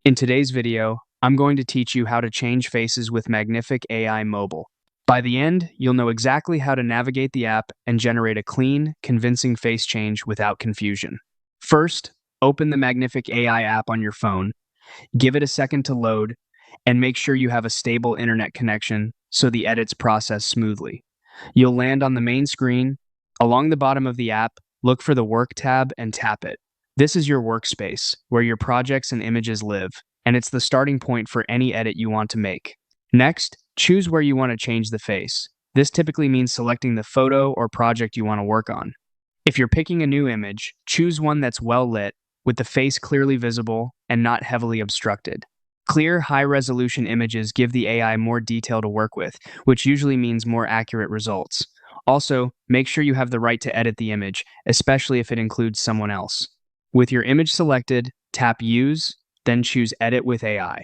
In today's video, I'm going to teach you how to change faces with Magnific AI Mobile. By the end, you'll know exactly how to navigate the app and generate a clean, convincing face change without confusion. First, open the Magnific AI app on your phone, give it a second to load, and make sure you have a stable internet connection so the edits process smoothly. You'll land on the main screen. Along the bottom of the app, look for the Work tab and tap it. This is your workspace, where your projects and images live, and it's the starting point for any edit you want to make. Next, choose where you want to change the face. This typically means selecting the photo or project you want to work on. If you're picking a new image, choose one that's well lit, with the face clearly visible and not heavily obstructed. Clear, high-resolution images give the AI more detail to work with, which usually means more accurate results. Also, make sure you have the right to edit the image, especially if it includes someone else. With your image selected, tap Use, then choose Edit with AI.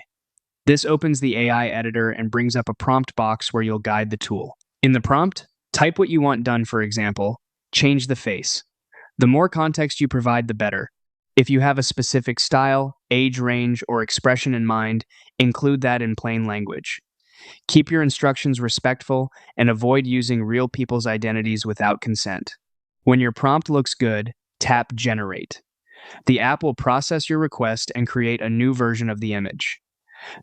This opens the AI editor and brings up a prompt box where you'll guide the tool. In the prompt, type what you want done, for example, change the face. The more context you provide, the better. If you have a specific style, age range, or expression in mind, include that in plain language. Keep your instructions respectful and avoid using real people's identities without consent. When your prompt looks good, tap Generate. The app will process your request and create a new version of the image.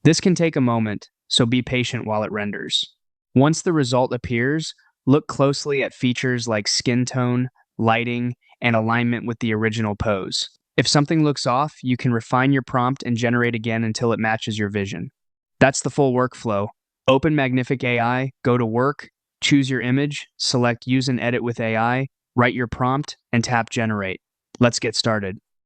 This can take a moment, so be patient while it renders. Once the result appears, look closely at features like skin tone, lighting, and alignment with the original pose. If something looks off, you can refine your prompt and generate again until it matches your vision. That's the full workflow. Open Magnific AI, go to Work, choose your image, select Use and Edit with AI, write your prompt, and tap Generate. Let's get started.